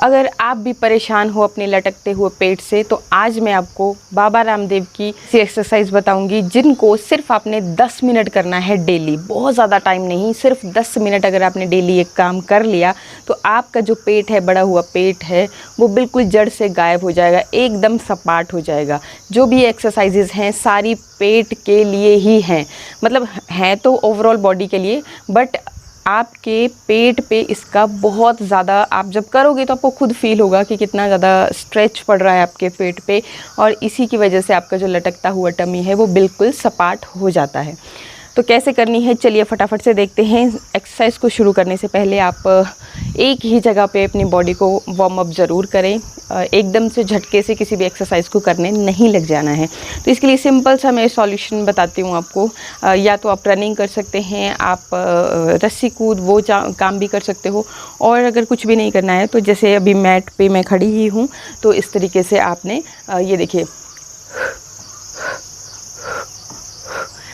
अगर आप भी परेशान हो अपने लटकते हुए पेट से, तो आज मैं आपको बाबा रामदेव की सी एक्सरसाइज बताऊंगी, जिनको सिर्फ आपने 10 मिनट करना है डेली। बहुत ज़्यादा टाइम नहीं, सिर्फ 10 मिनट अगर आपने डेली एक काम कर लिया तो आपका जो पेट है, बढ़ा हुआ पेट है, वो बिल्कुल जड़ से गायब हो जाएगा, एकदम सपाट हो जाएगा। जो भी एक्सरसाइजेज हैं सारी पेट के लिए ही हैं, मतलब हैं तो ओवरऑल बॉडी के लिए, बट आपके पेट पे इसका बहुत ज़्यादा, आप जब करोगे तो आपको खुद फील होगा कि कितना ज़्यादा स्ट्रेच पड़ रहा है आपके पेट पे, और इसी की वजह से आपका जो लटकता हुआ टमी है वो बिल्कुल सपाट हो जाता है। तो कैसे करनी है, चलिए फटाफट से देखते हैं। एक्सरसाइज को शुरू करने से पहले आप एक ही जगह पे अपनी बॉडी को वार्म अप ज़रूर करें। एकदम से झटके से किसी भी एक्सरसाइज को करने नहीं लग जाना है। तो इसके लिए सिंपल सा मैं सॉल्यूशन बताती हूँ आपको। या तो आप रनिंग कर सकते हैं, आप रस्सी कूद वो काम भी कर सकते हो, और अगर कुछ भी नहीं करना है तो जैसे अभी मैट पे मैं खड़ी ही हूँ, तो इस तरीके से आपने ये देखिए,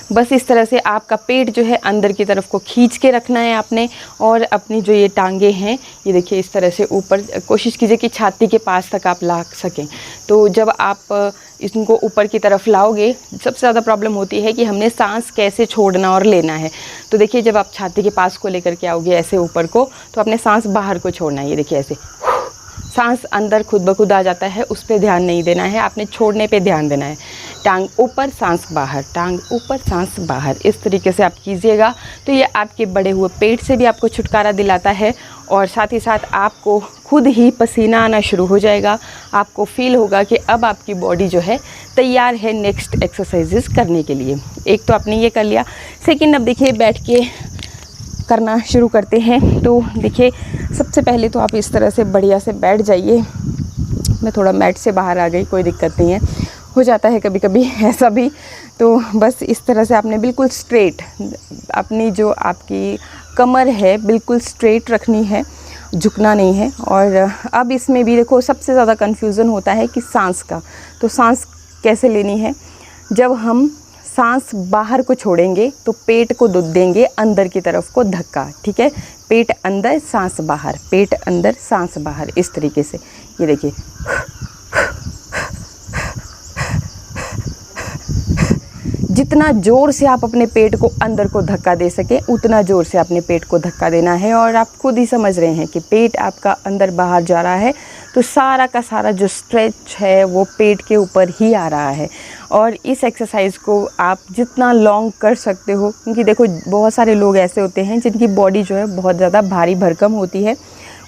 बस इस तरह से आपका पेट जो है अंदर की तरफ को खींच के रखना है आपने, और अपनी जो ये टांगे हैं ये देखिए इस तरह से ऊपर, कोशिश कीजिए कि छाती के पास तक आप ला सकें। तो जब आप इनको ऊपर की तरफ लाओगे, सबसे ज़्यादा प्रॉब्लम होती है कि हमने सांस कैसे छोड़ना और लेना है। तो देखिए जब आप छाती के पास को लेकर के आओगे ऐसे ऊपर को, तो अपने सांस बाहर को छोड़ना है। ये देखिए ऐसे सांस अंदर खुद ब खुद आ जाता है, उस पर ध्यान नहीं देना है, आपने छोड़ने पे ध्यान देना है। टांग ऊपर सांस बाहर, टांग ऊपर सांस बाहर, इस तरीके से आप कीजिएगा। तो ये आपके बढ़े हुए पेट से भी आपको छुटकारा दिलाता है, और साथ ही साथ आपको खुद ही पसीना आना शुरू हो जाएगा। आपको फील होगा कि अब आपकी बॉडी जो है तैयार है नेक्स्ट एक्सरसाइजेस करने के लिए। एक तो आपने ये कर लिया। सेकेंड, अब देखिए बैठ के करना शुरू करते हैं। तो देखिए सबसे पहले तो आप इस तरह से बढ़िया से बैठ जाइए। मैं थोड़ा मैट से बाहर आ गई, कोई दिक्कत नहीं है, हो जाता है कभी कभी ऐसा भी। तो बस इस तरह से आपने बिल्कुल स्ट्रेट अपनी जो आपकी कमर है बिल्कुल स्ट्रेट रखनी है, झुकना नहीं है। और अब इसमें भी देखो सबसे ज़्यादा कन्फ्यूज़न होता है कि सांस का। तो सांस कैसे लेनी है, जब हम सांस बाहर को छोड़ेंगे तो पेट को देंगे अंदर की तरफ को धक्का, ठीक है। पेट अंदर सांस बाहर, पेट अंदर सांस बाहर, इस तरीके से। ये देखिए जितना ज़ोर से आप अपने पेट को अंदर को धक्का दे सके उतना ज़ोर से अपने पेट को धक्का देना है। और आप खुद ही समझ रहे हैं कि पेट आपका अंदर बाहर जा रहा है, तो सारा का सारा जो स्ट्रेच है वो पेट के ऊपर ही आ रहा है। और इस एक्सरसाइज को आप जितना लॉन्ग कर सकते हो, क्योंकि देखो बहुत सारे लोग ऐसे होते हैं जिनकी बॉडी जो है बहुत ज़्यादा भारी भरकम होती है,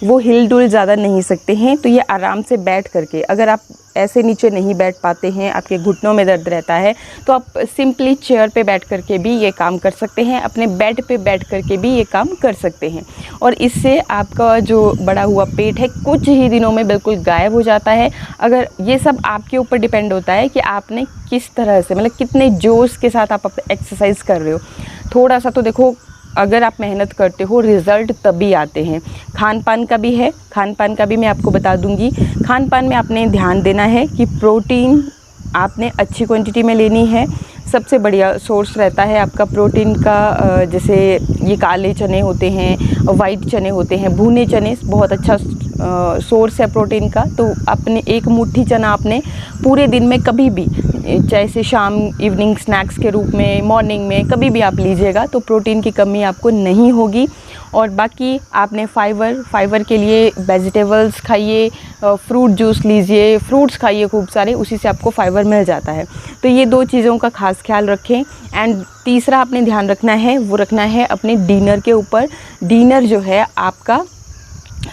वो हिल डुल ज़्यादा नहीं सकते हैं। तो ये आराम से बैठ करके, अगर आप ऐसे नीचे नहीं बैठ पाते हैं, आपके घुटनों में दर्द रहता है, तो आप सिंपली चेयर पे बैठ करके भी ये काम कर सकते हैं, अपने बेड पे बैठ करके भी ये काम कर सकते हैं। और इससे आपका जो बढ़ा हुआ पेट है कुछ ही दिनों में बिल्कुल गायब हो जाता है। अगर ये सब आपके ऊपर डिपेंड होता है कि आपने किस तरह से, मतलब कितने जोश के साथ आप एक्सरसाइज कर रहे हो। थोड़ा सा तो देखो, अगर आप मेहनत करते हो रिज़ल्ट तभी आते हैं। खान पान का भी है, खान पान का भी मैं आपको बता दूंगी। खान पान में आपने ध्यान देना है कि प्रोटीन आपने अच्छी क्वांटिटी में लेनी है। सबसे बढ़िया सोर्स रहता है आपका प्रोटीन का, जैसे ये काले चने होते हैं, वाइट चने होते हैं, भुने चने बहुत अच्छा सोर्स है प्रोटीन का। तो अपने एक मुट्ठी चना आपने पूरे दिन में कभी भी, चाहे से शाम इवनिंग स्नैक्स के रूप में, मॉर्निंग में, कभी भी आप लीजिएगा तो प्रोटीन की कमी आपको नहीं होगी। और बाकी आपने फाइबर के लिए वेजिटेबल्स खाइए, फ्रूट जूस लीजिए, फ्रूट्स खाइए खूब सारे, उसी से आपको फाइबर मिल जाता है। तो ये दो चीज़ों का खास ख्याल रखें। एंड तीसरा आपने ध्यान रखना है, वो रखना है अपने डिनर के ऊपर। डिनर जो है आपका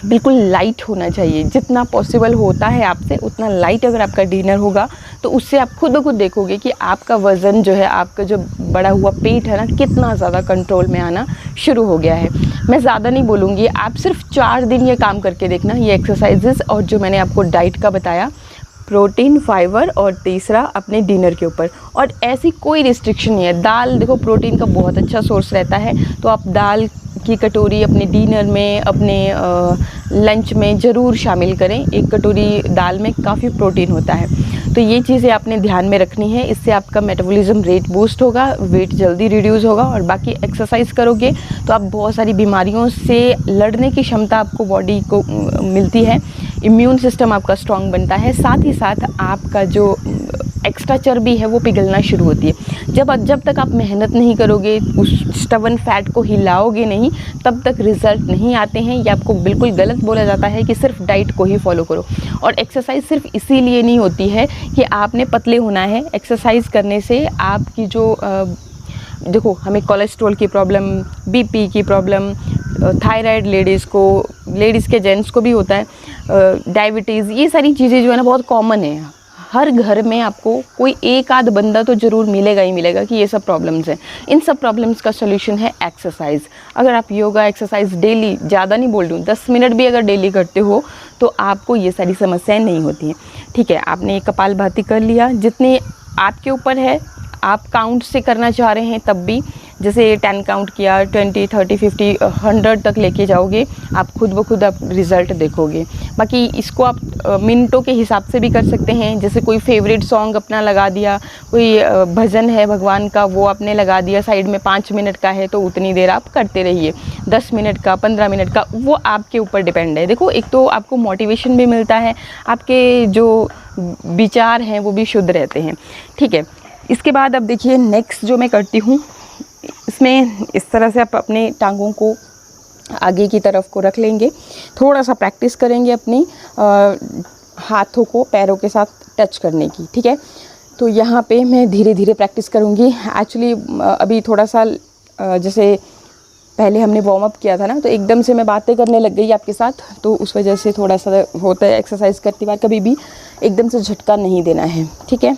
बिल्कुल लाइट होना चाहिए, जितना पॉसिबल होता है आपसे उतना लाइट अगर आपका डिनर होगा तो उससे आप खुद ब खुद देखोगे कि आपका वज़न जो है, आपका जो बढ़ा हुआ पेट है ना, कितना ज़्यादा कंट्रोल में आना शुरू हो गया है। मैं ज़्यादा नहीं बोलूँगी, आप सिर्फ 4 दिन ये काम करके देखना, ये एक्सरसाइजेस और जो मैंने आपको डाइट का बताया, प्रोटीन, फाइबर, और तीसरा अपने डिनर के ऊपर। और ऐसी कोई रिस्ट्रिक्शन नहीं है। दाल देखो प्रोटीन का बहुत अच्छा सोर्स रहता है, तो आप दाल की कटोरी अपने डिनर में, अपने लंच में ज़रूर शामिल करें। एक कटोरी दाल में काफ़ी प्रोटीन होता है। तो ये चीज़ें आपने ध्यान में रखनी है, इससे आपका मेटाबॉलिज्म रेट बूस्ट होगा, वेट जल्दी रिड्यूस होगा। और बाकी एक्सरसाइज करोगे तो आप बहुत सारी बीमारियों से लड़ने की क्षमता आपको बॉडी को मिलती है। इम्यून सिस्टम आपका स्ट्रांग बनता है, साथ ही साथ आपका जो एक्स्ट्रा चर्बी है वो पिघलना शुरू होती है। जब तक आप मेहनत नहीं करोगे, उस स्टबन फैट को हिलाओगे नहीं, तब तक रिज़ल्ट नहीं आते हैं। ये आपको बिल्कुल गलत बोला जाता है कि सिर्फ डाइट को ही फॉलो करो। और एक्सरसाइज सिर्फ इसीलिए नहीं होती है कि आपने पतले होना है। एक्सरसाइज करने से आपकी जो देखो, हमें कोलेस्ट्रॉल की प्रॉब्लम, बीपी की प्रॉब्लम, थायराइड लेडीज़ के जेंट्स को भी होता है, डायबिटीज़, ये सारी चीज़ें जो है ना बहुत कॉमन है। हर घर में आपको कोई एक आध बंदा तो ज़रूर मिलेगा ही मिलेगा कि ये सब प्रॉब्लम्स हैं। इन सब प्रॉब्लम्स का सोल्यूशन है एक्सरसाइज। अगर आप योगा एक्सरसाइज डेली, ज़्यादा नहीं बोल रही हूँ, 10 मिनट भी अगर डेली करते हो तो आपको ये सारी समस्याएं नहीं होती हैं। ठीक है, आपने कपालभाति कर लिया, जितने आपके ऊपर है, आप काउंट से करना चाह रहे हैं तब भी, जैसे 10 काउंट किया, 20, 30, 50, 100 तक लेके जाओगे, आप खुद ब खुद आप रिज़ल्ट देखोगे। बाकी इसको आप मिनटों के हिसाब से भी कर सकते हैं। जैसे कोई फेवरेट सॉन्ग अपना लगा दिया, कोई भजन है भगवान का, वो आपने लगा दिया साइड में, 5 मिनट का है तो उतनी देर आप करते रहिए। 10 मिनट का, 15 मिनट का, वो आपके ऊपर डिपेंड है। देखो, एक तो आपको मोटिवेशन भी मिलता है, आपके जो विचार हैं वो भी शुद्ध रहते हैं। ठीक है, इसके बाद अब देखिए नेक्स्ट जो मैं करती हूँ, इसमें इस तरह से आप अपने टांगों को आगे की तरफ को रख लेंगे, थोड़ा सा प्रैक्टिस करेंगे अपनी हाथों को पैरों के साथ टच करने की। ठीक है, तो यहाँ पे मैं धीरे धीरे प्रैक्टिस करूँगी। एक्चुअली अभी थोड़ा सा जैसे पहले हमने वार्म अप किया था ना, तो एकदम से मैं बातें करने लग गई आपके साथ, तो उस वजह से थोड़ा सा होता है। एक्सरसाइज करती बार कभी भी एकदम से झटका नहीं देना है। ठीक है,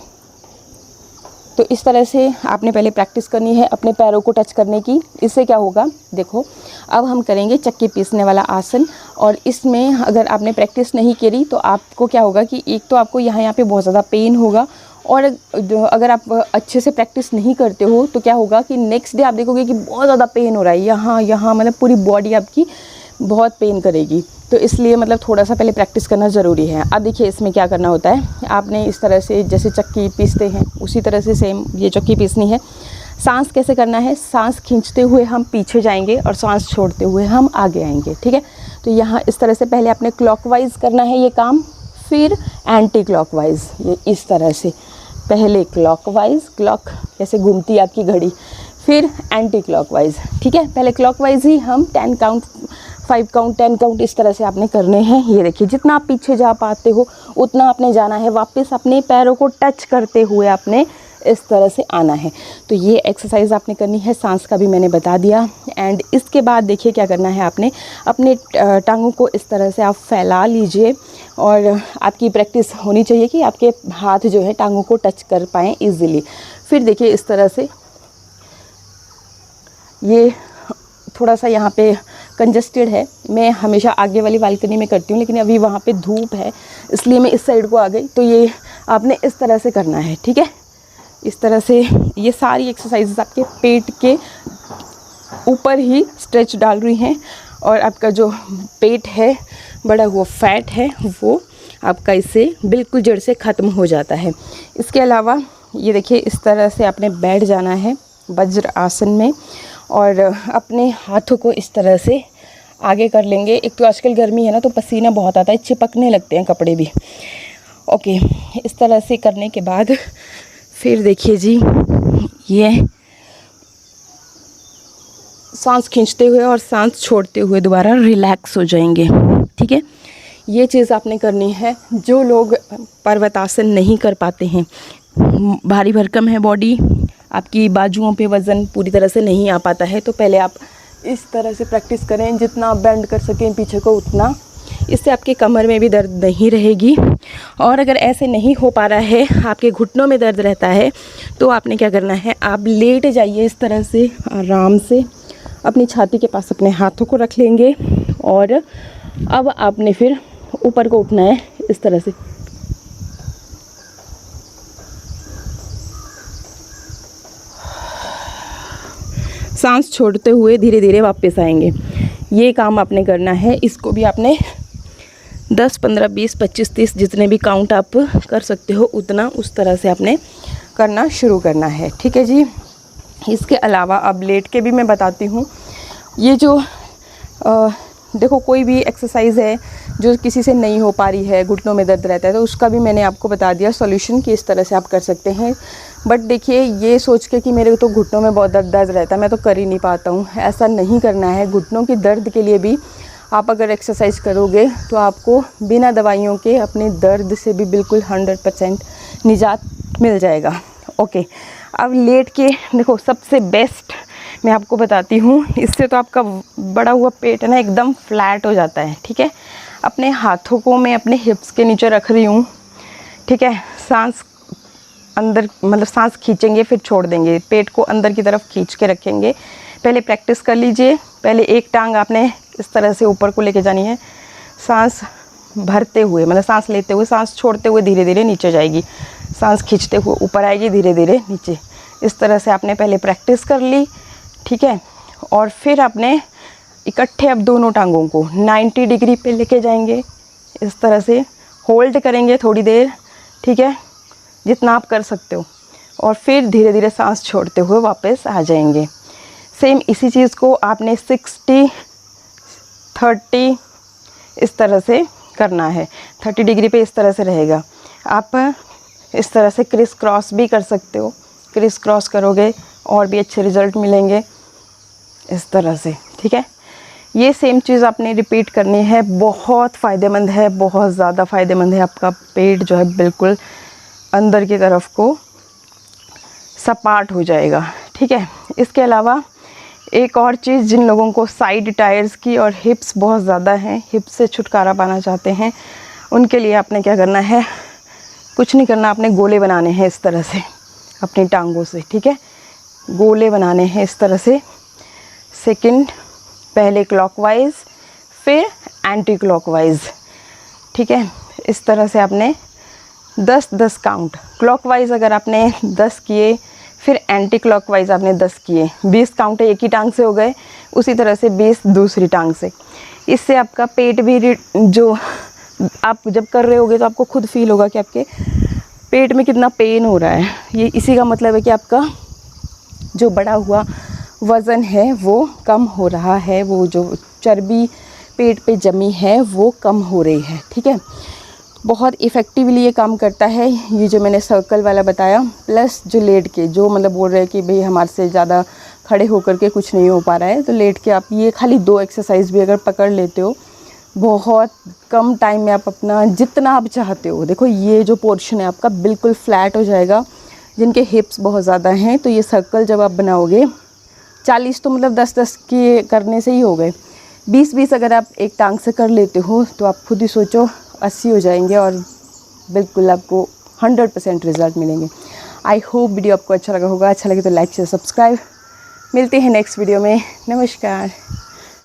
तो इस तरह से आपने पहले प्रैक्टिस करनी है अपने पैरों को टच करने की। इससे क्या होगा, देखो अब हम करेंगे चक्की पीसने वाला आसन। और इसमें अगर आपने प्रैक्टिस नहीं करी तो आपको क्या होगा कि एक तो आपको यहाँ पे बहुत ज़्यादा पेन होगा, और अगर आप अच्छे से प्रैक्टिस नहीं करते हो तो क्या होगा कि नेक्स्ट डे आप देखोगे कि बहुत ज़्यादा पेन हो रहा है, यहाँ मतलब पूरी बॉडी आपकी बहुत पेन करेगी। तो इसलिए मतलब थोड़ा सा पहले प्रैक्टिस करना ज़रूरी है। अब देखिए इसमें क्या करना होता है, आपने इस तरह से जैसे चक्की पीसते हैं उसी तरह से सेम ये चक्की पीसनी है। सांस कैसे करना है, सांस खींचते हुए हम पीछे जाएंगे और सांस छोड़ते हुए हम आगे आएंगे। ठीक है, तो यहाँ इस तरह से पहले आपने क्लॉकवाइज करना है ये काम, फिर एंटी क्लॉकवाइज, ये इस तरह से पहले क्लॉकवाइज, क्लॉक कैसे घूमती है आपकी घड़ी, फिर एंटी क्लॉकवाइज। ठीक है, पहले क्लॉकवाइज ही हम 10 काउंट, 5 काउंट, 10 काउंट इस तरह से आपने करने हैं। ये देखिए जितना आप पीछे जा पाते हो उतना आपने जाना है, वापस अपने पैरों को टच करते हुए आपने इस तरह से आना है। तो ये एक्सरसाइज आपने करनी है, सांस का भी मैंने बता दिया। एंड इसके बाद देखिए क्या करना है, आपने अपने टांगों को इस तरह से आप फैला लीजिए, और आपकी प्रैक्टिस होनी चाहिए कि आपके हाथ जो है टांगों को टच कर पाएँ ईज़िली। फिर देखिए इस तरह से, ये थोड़ा सा यहाँ पे कंजस्टेड है, मैं हमेशा आगे वाली बालकनी में करती हूँ, लेकिन अभी वहाँ पे धूप है इसलिए मैं इस साइड को आ गई। तो ये आपने इस तरह से करना है। ठीक है, इस तरह से ये सारी एक्सरसाइजेस आपके पेट के ऊपर ही स्ट्रेच डाल रही हैं, और आपका जो पेट है, बड़ा हुआ फैट है, वो आपका इससे बिल्कुल जड़ से ख़त्म हो जाता है। इसके अलावा ये देखिए इस तरह से आपने बैठ जाना है वज्र आसन में, और अपने हाथों को इस तरह से आगे कर लेंगे। एक तो आजकल गर्मी है ना, तो पसीना बहुत आता है, चिपकने लगते हैं कपड़े भी। ओके, इस तरह से करने के बाद फिर देखिए जी, ये सांस खींचते हुए और सांस छोड़ते हुए दोबारा रिलैक्स हो जाएंगे। ठीक है, ये चीज़ आपने करनी है। जो लोग पर्वतासन नहीं कर पाते हैं, भारी भरकम है बॉडी, आपकी बाजुओं पे वज़न पूरी तरह से नहीं आ पाता है, तो पहले आप इस तरह से प्रैक्टिस करें, जितना आप बेंड कर सकें पीछे को उतना। इससे आपके कमर में भी दर्द नहीं रहेगी। और अगर ऐसे नहीं हो पा रहा है, आपके घुटनों में दर्द रहता है, तो आपने क्या करना है, आप लेट जाइए इस तरह से आराम से, अपनी छाती के पास अपने हाथों को रख लेंगे, और अब आपने फिर ऊपर को उठना है इस तरह से। सांस छोड़ते हुए धीरे धीरे वापस आएंगे। ये काम आपने करना है। इसको भी आपने 10, 15, 20, 25, 30 जितने भी काउंट आप कर सकते हो उतना उस तरह से आपने करना शुरू करना है। ठीक है जी। इसके अलावा अब लेट के भी मैं बताती हूँ। ये जो देखो कोई भी एक्सरसाइज है जो किसी से नहीं हो पा रही है, घुटनों में दर्द रहता है, तो उसका भी मैंने आपको बता दिया सॉल्यूशन कि इस तरह से आप कर सकते हैं। बट देखिए ये सोच के कि मेरे तो घुटनों में बहुत दर्द रहता है, मैं तो कर ही नहीं पाता हूँ, ऐसा नहीं करना है। घुटनों की दर्द के लिए भी आप अगर एक्सरसाइज करोगे तो आपको बिना दवाइयों के अपने दर्द से भी बिल्कुल 100% निजात मिल जाएगा। ओके, अब लेट के देखो सबसे बेस्ट मैं आपको बताती हूँ, इससे तो आपका बड़ा हुआ पेट है ना एकदम फ्लैट हो जाता है। ठीक है, अपने हाथों को मैं अपने हिप्स के नीचे रख रही हूँ। ठीक है, सांस अंदर मतलब सांस खींचेंगे फिर छोड़ देंगे, पेट को अंदर की तरफ खींच के रखेंगे। पहले प्रैक्टिस कर लीजिए। पहले एक टांग आपने इस तरह से ऊपर को लेके जानी है, सांस भरते हुए मतलब सांस लेते हुए, सांस छोड़ते हुए धीरे धीरे नीचे जाएगी, सांस खींचते हुए ऊपर आएगी, धीरे धीरे नीचे। इस तरह से आपने पहले प्रैक्टिस कर ली। ठीक है, और फिर आपने इकट्ठे अब दोनों टांगों को 90 डिग्री पे लेके जाएंगे, इस तरह से होल्ड करेंगे थोड़ी देर। ठीक है, जितना आप कर सकते हो, और फिर धीरे धीरे सांस छोड़ते हुए वापस आ जाएंगे। सेम इसी चीज़ को आपने 60-30 इस तरह से करना है। 30 डिग्री पे इस तरह से रहेगा। आप इस तरह से क्रिस क्रॉस भी कर सकते हो, क्रिस क्रॉस करोगे और भी अच्छे रिज़ल्ट मिलेंगे इस तरह से। ठीक है, ये सेम चीज़ आपने रिपीट करनी है। बहुत फ़ायदेमंद है, बहुत ज़्यादा फ़ायदेमंद है। आपका पेट जो है बिल्कुल अंदर की तरफ को सपाट हो जाएगा। ठीक है, इसके अलावा एक और चीज़, जिन लोगों को साइड टायर्स की और हिप्स बहुत ज़्यादा हैं, हिप्स से छुटकारा पाना चाहते हैं, उनके लिए आपने क्या करना है, कुछ नहीं करना, आपने गोले बनाने हैं इस तरह से अपनी टांगों से। ठीक है, गोले बनाने हैं इस तरह से। सेकंड, पहले क्लॉकवाइज फिर एंटी क्लॉकवाइज। ठीक है, इस तरह से आपने 10-10 काउंट, क्लॉकवाइज अगर आपने 10 किए, फिर एंटी क्लॉकवाइज आपने 10 किए, 20 काउंट एक ही टांग से हो गए, उसी तरह से 20 दूसरी टांग से। इससे आपका पेट भी जो आप जब कर रहे होगे तो आपको खुद फील होगा कि आपके पेट में कितना पेन हो रहा है। ये इसी का मतलब है कि आपका जो बढ़ा हुआ वज़न है वो कम हो रहा है, वो जो चर्बी पेट पे जमी है वो कम हो रही है। ठीक है, बहुत इफ़ेक्टिवली ये काम करता है, ये जो मैंने सर्कल वाला बताया, प्लस जो लेट के, जो मतलब बोल रहे हैं कि भाई हमारे से ज़्यादा खड़े होकर के कुछ नहीं हो पा रहा है, तो लेट के आप ये खाली 2 एक्सरसाइज भी अगर पकड़ लेते हो, बहुत कम टाइम में आप अपना जितना आप चाहते हो, देखो ये जो पोर्शन है आपका बिल्कुल फ्लैट हो जाएगा। जिनके हिप्स बहुत ज़्यादा हैं तो ये सर्कल जब आप बनाओगे, 40 तो मतलब 10-10 के करने से ही हो गए, 20-20 अगर आप एक टांग से कर लेते हो तो आप खुद ही सोचो 80 हो जाएंगे और बिल्कुल आपको 100% रिज़ल्ट मिलेंगे। आई होप वीडियो आपको अच्छा लगा होगा। अच्छा लगे तो लाइक शेयर सब्सक्राइब। मिलते हैं नेक्स्ट वीडियो में। नमस्कार।